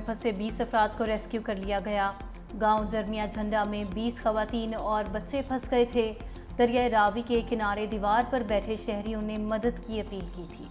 में फंसे 20 अफराद को रेस्क्यू कर लिया गया। गांव जरमिया झंडा में 20 खवातीन और बच्चे फंस गए थे। दरियाए रावी के किनारे दीवार पर बैठे शहरियों ने मदद की अपील की थी।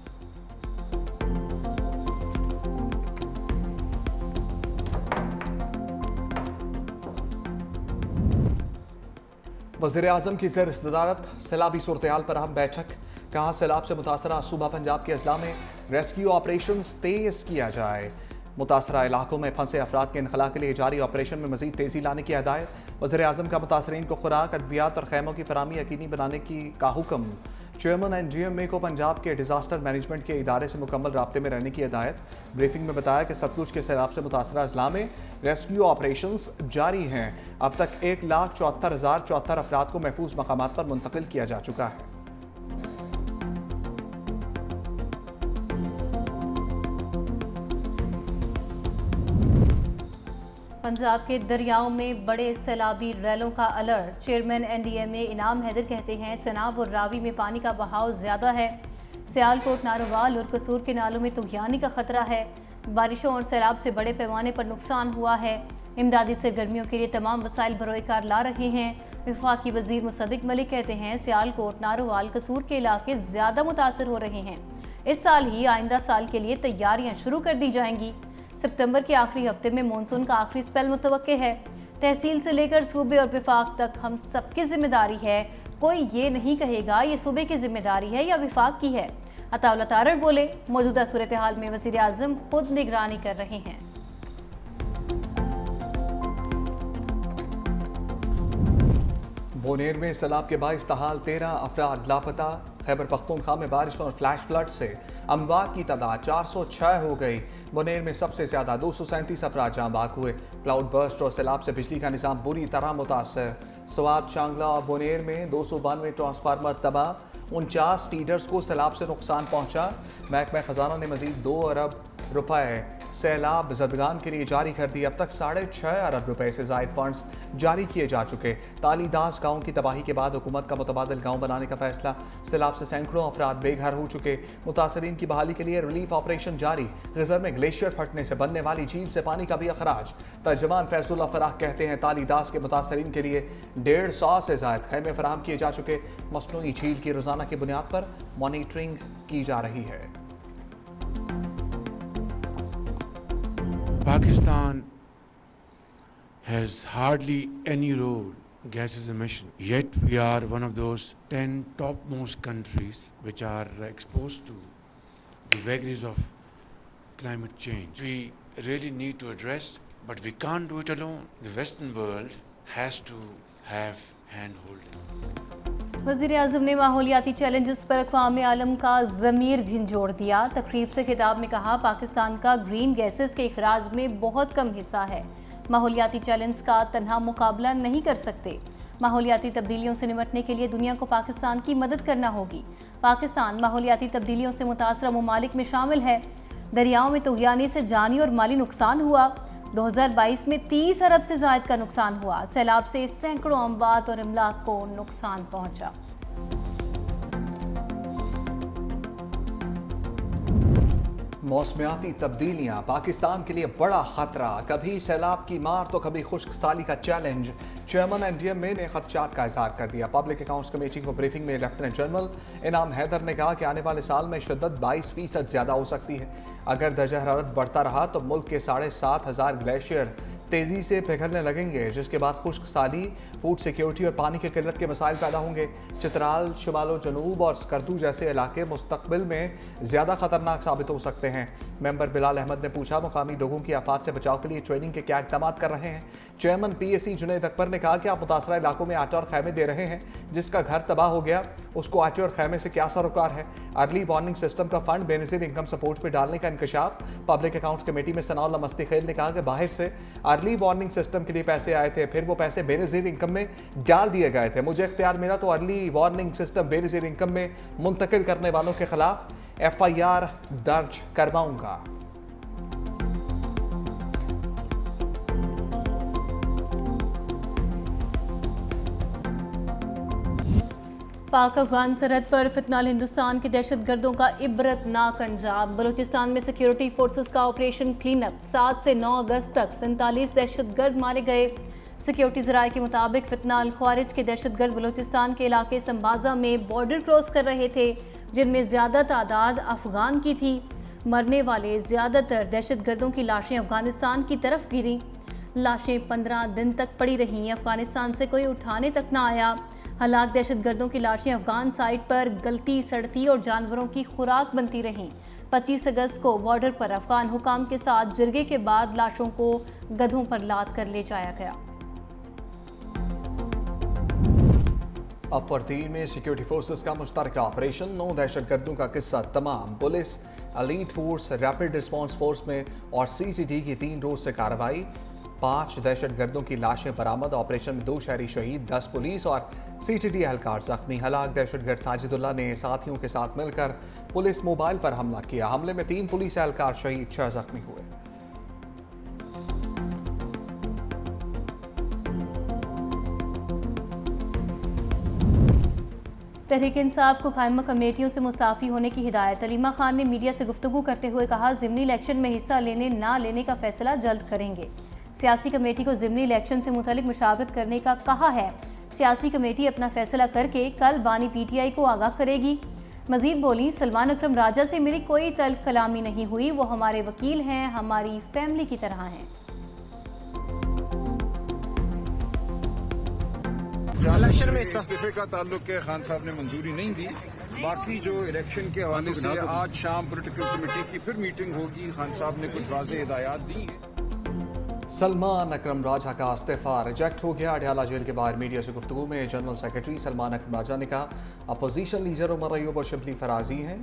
वज़ीर-ए-आज़म की ज़ेर सदारत सैलाबी सूरत-ए-हाल पर अहम बैठक। कहा सैलाब से मुतासरा सूबा पंजाब के अजला में रेस्क्यू ऑपरेशन तेज़ किया जाए। मुतासरा इलाकों में फंसे अफराद के इनखला के लिए जारी ऑपरेशन में मज़ीद तेज़ी लाने की हिदायत। वज़ीर-ए-आज़म का मुतासरीन को खुराक, अद्वियात और खैमों की फराहमी यकीनी बनाने का हुक्म। चेयरमैन NGMA को पंजाब के डिजास्टर मैनेजमेंट के इदारे से मुकम्मल राब्ते में रहने की हिदायत। ब्रीफिंग में बताया कि सतलुज के सैलाब से मुतासरा अजला में रेस्क्यू ऑपरेशंस जारी हैं। अब तक 1,74,074 अफराद को महफूज मकामात पर मुंतकिल किया जा चुका है। पंजाब के दरियाओं में बड़े सैलाबी रैलों का अलर्ट। चेयरमैन NDMA इनाम हैदर कहते हैं चनाब और रावी में पानी का बहाव ज्यादा है। सियालकोट, नारोवाल और कसूर के नालों में तुगयानी का खतरा है। बारिशों और सैलाब से बड़े पैमाने पर नुकसान हुआ है। इमदादी सरगर्मियों के लिए तमाम वसाइल बरोकार ला रहे हैं। वफाकी वजीर मुसद्दिक मलिक कहते हैं सियालकोट, नारोवाल, कसूर के इलाके ज्यादा मुतासर हो रहे हैं। इस साल ही आइंदा साल के लिए तैयारियां शुरू कर दी जाएंगी। सितंबर के आखिरी हफ्ते में मानसून का आखिरी स्पेल मुतवक्के है। तहसील से लेकर सूबे और विफाक तक हम सबकी जिम्मेदारी है। कोई ये नहीं कहेगा ये सूबे की जिम्मेदारी है या विफाक की है। अताउल्लाह तारड़ बोले, मौजूदा सूरत हाल में वज़ीर आज़म खुद निगरानी कर रहे हैं। बोनेर में सैलाब के बाइस तहाल 13 अफराद लापता। खैबर पख्तूनख्वा में बारिश और फ्लैश फ्लड से अमवात की तादाद 406 हो गई। बोनेर में सबसे ज्यादा 237 अफराद जाँ बाग हुए। क्लाउड बर्स्ट और सैलाब से बिजली का निज़ाम बुरी तरह मुतासर। स्वात, शांगला और बोनेर में 292 ट्रांसफार्मर तबाह। 49 फीडर्स को सैलाब से नुकसान पहुंचा। महकमा खजाना ने मजीद 2 अरब रुपए सैलाब जदगान के लिए जारी कर दी। अब तक 6.5 अरब रुपए से जायद फंड्स जारी किए जा चुके। तालीदास गांव की तबाही के बाद हुकूमत का मुतबादिल गांव बनाने का फैसला। सैलाब से सैकड़ों अफराद बेघर हो चुके। मुतासरीन की बहाली के लिए रिलीफ ऑपरेशन जारी। गजर में ग्लेशियर फटने से बनने वाली झील से पानी का भी अखराज। तर्जमान फैजुल्लाह फराह कहते हैं तालीदास के मुतासरीन के लिए 150 से जायद खैमे फराहम किए जा चुके। मसनूई झील की रोजाना की बुनियाद पर मॉनिटरिंग की जा रही है। Pakistan has hardly any road gases emission, yet we are one of those 10 topmost countries which are exposed to the vagaries of climate change. We really need to address, but we can't do it alone. The Western world has to have hand-holding. वज़ीर आज़म ने माहौलियाती challenges पर अक़वाम आलम का ज़मीर झंझोड़ दिया। तकरीब से खिताब में कहा पाकिस्तान का ग्रीन गैसेस के अखराज में बहुत कम हिस्सा है। माहौलियाती चैलेंज का तन्हा मुकाबला नहीं कर सकते। माहौलियाती तब्दीलियों से निपटने के लिए दुनिया को पाकिस्तान की मदद करना होगी। पाकिस्तान माहौलियाती तब्दीलियों से मुतासरा ममालिक में शामिल है। दरियाओं में तुगयानी से जानी और माली नुकसान हुआ। 2022 में 30 अरब से ज़ायद का नुकसान हुआ। सैलाब से सैकड़ों अमवात और इमलाक को नुकसान पहुंचा। मौसमियाती तब्दीलियां पाकिस्तान के लिए बड़ा खतरा। कभी सैलाब की मार तो कभी खुश्क साली का चैलेंज। चेयरमैन NDMA ने खदशात का इजहार कर दिया। पब्लिक अकाउंट्स कमेटी को ब्रीफिंग में लेफ्टिनेंट जनरल इनाम हैदर ने कहा कि आने वाले साल में शिद्दत 22% ज्यादा हो सकती है। अगर दर्जा हरारत बढ़ता रहा तो मुल्क के 7,500 ग्लेशियर तेजी से पिघलने लगेंगे, जिसके बाद खुश्क साली, फूड सिक्योरिटी और पानी की किल्लत के मसाइल पैदा होंगे। चित्राल, शिमालो जनूब और स्कर्दू जैसे इलाके मुस्तकबिल में ज्यादा खतरनाक साबित हो सकते हैं। मेंबर बिलाल अहमद ने पूछा मुकामी लोगों की आफात से बचाव के लिए ट्रेनिंग के क्या इक़दाम कर रहे हैं। चेयरमैन PAC जुनैद अकबर ने कहा कि आप मुतासरा इलाकों में आटे और खैमे दे रहे हैं। जिसका घर तबाह हो गया उसको आटे और खैमे से क्या सरोकार है। अर्ली वार्निंग सिस्टम का फंड बेनज़ीर इनकम सपोर्ट पर डालने का इंकशाफ। पब्लिक अकाउंट्स कमेटी में सनाउल्लाह मस्ती खेल ने कहा कि बाहर से अर्ली वार्निंग सिस्टम के लिए पैसे आए थे, फिर वो पैसे बेनज़ीर इनकम में डाल दिए गए थे। मुझे इख्तियार मिला तो early warning system Benazir income में मुंतकिल करने वालों के खिलाफ FIR दर्ज करवाऊंगा। पाक अफगान सरहद पर फितनाल हिंदुस्तान के दहशतगर्दों का इबरतनाक अंजाम। बलूचिस्तान में सिक्योरिटी फोर्सेस का ऑपरेशन क्लीन अप। 7 से 9 अगस्त तक 47 दहशतगर्द मारे गए। सिक्योरिटी जराये के मुताबिक फितनाल ख्वारिज के दहशतगर्द बलूचिस्तान के इलाके संबाजा में बॉर्डर क्रॉस कर रहे थे, जिनमें ज्यादा तादाद अफगान की थी। मरने वाले ज्यादातर दहशतगर्दों की लाशें अफगानिस्तान की तरफ गिरी। लाशें 15 दिन तक पड़ी रहीं। अफगानिस्तान से कोई उठाने तक न आया। हलाक दहशतगर्दों की लाशें अफगान साइड पर गलती सड़ती और जानवरों की खुराक बनती रहीं। 25 अगस्त को बॉर्डर पर अफगान हुकाम के साथ जिरगे के बाद लाशों को गधों पर लाद कर ले जाया गया। अपरदीन में सिक्योरिटी फोर्सेस का मुश्तरका ऑपरेशन। 9 दहशतगर्दों का किस्सा तमाम। Police, elite force, rapid response force में और सीसीटी की 3 रोज से कार्रवाई। 5 दहशतगर्दों की लाशें बरामद। ऑपरेशन में 2 शहरी शहीद, 10 पुलिस और सीटीटी एहलकार जख्मी। हलाक दहशतगर्द साजिदुल्लाह ने साथियों के साथ मिलकर पुलिस मोबाइल पर हमला किया। हमले में 3 पुलिस एहलकार शहीद, 6 जख्मी हुए। तहरीक इंसाफ को कायमा कमेटियों से मुस्ताफी होने की हिदायत। अलीमा खान ने मीडिया से गुफ्तगू करते हुए कहा, ज़िमनी इलेक्शन में हिस्सा लेने ना लेने का फैसला जल्द करेंगे। सियासी कमेटी को ज़िमनी इलेक्शन से मुतालिक मुशावरत करने का कहा है। सियासी कमेटी अपना फैसला करके कल बानी पीटीआई को आगाह करेगी। मजीद बोली, सलमान अकरम राजा से मेरी कोई तल्ख कलामी नहीं हुई। वो हमारे वकील हैं, हमारी फैमिली की तरह हैं। इलेक्शन में इस्तीफे का ताल्लुक है, खान साहब ने मंजूरी नहीं दी। बाकी जो इलेक्शन के हवाले से आज शाम पॉलिटिकल कमेटी की फिर मीटिंग होगी। खान साहब ने कुछ वाज़ेह हिदायत दी हैं। सलमान अकरम राजा का इस्तीफा रिजेक्ट हो गया। अडयाला जेल के बाहर मीडिया से गुफ्तगू में जनरल सेक्रेटरी सलमान अकरम राजा ने कहा, अपोजिशन लीडर उमर अयूब और शिबली फराजी हैं,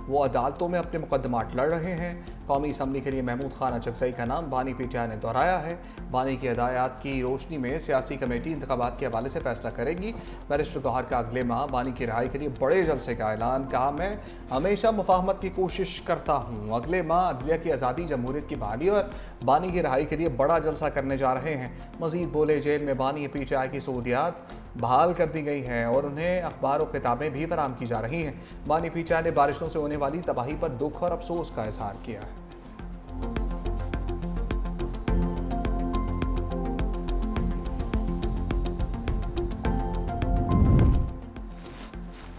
वो अदालतों में अपने मुकदमात लड़ रहे हैं। कौमी असम्बली के लिए महमूद खान अचकजई का नाम बानी पीटीआई ने दोहराया है। बानी की हिदायत की रोशनी में सियासी कमेटी इंतखाबात के हवाले से फैसला करेगी। बैरिस्टर गौहर का अगले माह बानी की रिहाई के लिए बड़े जलसे का ऐलान। कहा, मैं हमेशा मुफाहमत की कोशिश करता हूँ। अगले माह अदलिया की आज़ादी, जमहूरियत की बहाली और बानी की रिहाई के लिए बड़ा जलसा करने जा रहे हैं। मजीद बोले, जेल में बानी पीटीआई की सहूलियात बहाल कर दी गई हैं और उन्हें अखबार और किताबें भी फराहम की जा रही हैं। बानी पीटीआई ने बारिशों से होने वाली तबाही पर दुख और अफसोस का इजहार किया है।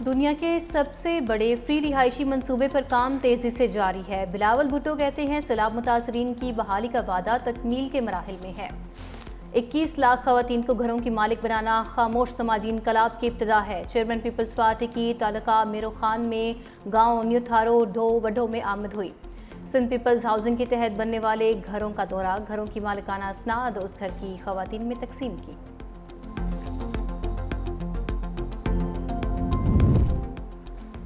दुनिया के सबसे बड़े फ्री रिहायशी मंसूबे पर काम तेजी से जारी है। बिलावल भुट्टो कहते हैं, सैलाब मुतासरीन की बहाली का वादा तकमील के मराहिल में है। 21 लाख खवातीन को घरों की मालिक बनाना खामोश समाजी इनकलाब की इब्तिदा है। चेयरमैन पीपल्स पार्टी की तालुका मेरो खान में गांव न्यू थारो ढो वडो में आमद हुई। सिंध पीपल्स हाउसिंग के तहत बनने वाले घरों का दौरा, घरों की मालिकाना असनाद उस घर की खवातीन में तकसीम की।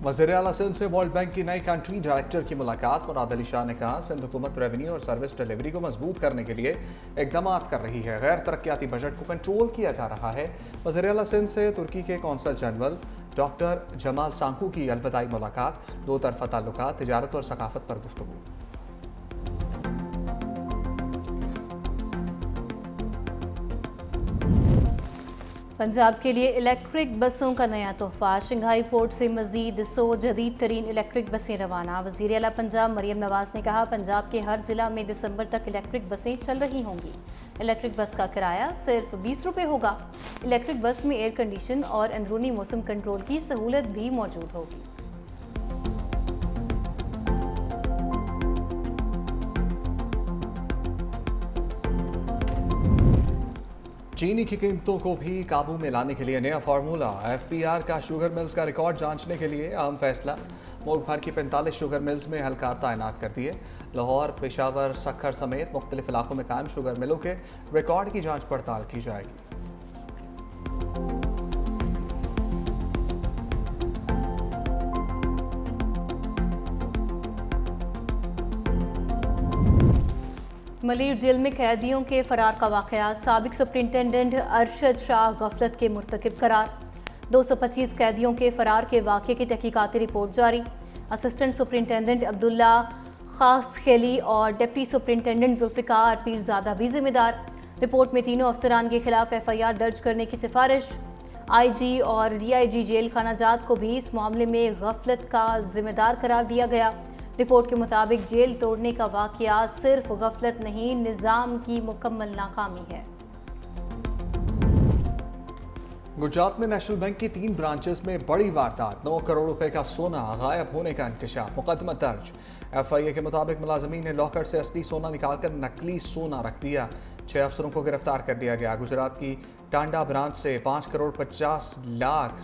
वज़ीर आला सिंध से वर्ल्ड बैंक की नई कंट्री डायरेक्टर की मुलाकात। मुराद अली शाह ने कहा, सिंध हुकूमत रेवेन्यू और सर्विस डिलीवरी को मजबूत करने के लिए इकदाम कर रही है। गैर तरक्याती बजट को कंट्रोल किया जा रहा है। वज़ीर आला सिंध से तुर्की के कौंसल जनरल डॉक्टर जमाल सांकू की अलविदाई मुलाकात। 2 तरफ़ा ताल्लुकात, तिजारत और सकाफत पर गुफ्तगू। पंजाब के लिए इलेक्ट्रिक बसों का नया तोहफा। शंघाई पोर्ट से मजीद 100 जदीद तरीन इलेक्ट्रिक बसें रवाना। वज़ीर आला पंजाब मरियम नवाज ने कहा, पंजाब के हर जिला में दिसंबर तक इलेक्ट्रिक बसें चल रही होंगी। इलेक्ट्रिक बस का किराया सिर्फ 20 रुपये होगा। इलेक्ट्रिक बस में एयर कंडीशन और अंदरूनी मौसम कंट्रोल की सहूलत भी मौजूद होगी। चीनी की कीमतों को भी काबू में लाने के लिए नया फार्मूला। एफपीआर का शुगर मिल्स का रिकॉर्ड जांचने के लिए अहम फैसला। मुल्क भर की 45 शुगर मिल्स में एहलकार तैनात कर दिए। लाहौर, पेशावर, सक्खर समेत मुख्तलिफ इलाकों में कायम शुगर मिलों के रिकॉर्ड की जांच पड़ताल की जाएगी। मलिर जेल में कैदियों के फरार का वाक़या। साबिक सुप्रिंटेंडेंट अरशद शाह गफलत के मुर्तकिब करार। 225 कैदियों के फरार के वाक़े की तहकीकाती रिपोर्ट जारी। असिस्टेंट सुप्रिंटेंडेंट अब्दुल्ला खास खेली और डिप्टी सुप्रिंटेंडेंट जुल्फ़िकार पीरज़ादा भी जिम्मेदार। रिपोर्ट में तीनों अफसरान के खिलाफ FIR दर्ज करने की सिफारिश। आईजी और डीआईजी जेल खाना जात को भी इस मामले में गफलत का जिम्मेदार करार दिया गया। रिपोर्ट के मुताबिक जेल तोड़ने का वाकया सिर्फ गफलत नहीं, निज़ाम की मुकम्मल नाकामी है। गुजरात में नेशनल बैंक की 3 ब्रांचेस में बड़ी वारदात, 9 करोड़ रुपए का सोना गायब होने का इंकशाफ, मुकदमा दर्ज। एफआईए के मुताबिक मुलाजमीन ने लॉकर से असली सोना निकालकर नकली सोना रख दिया। 6 अफसरों को गिरफ्तार कर दिया गया। गुजरात की टांडा ब्रांच से 5 करोड़ 50 लाख,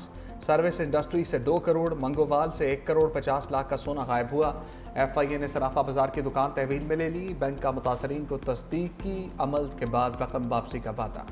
सर्विस इंडस्ट्री से 2 करोड़, मंगोवाल से 1 करोड़ 50 लाख का सोना गायब हुआ। एफआईए ने सराफा बाजार की दुकान तहवील में ले ली। बैंक का मुतासरीन को तस्दीकी अमल के बाद रकम वापसी का वादा।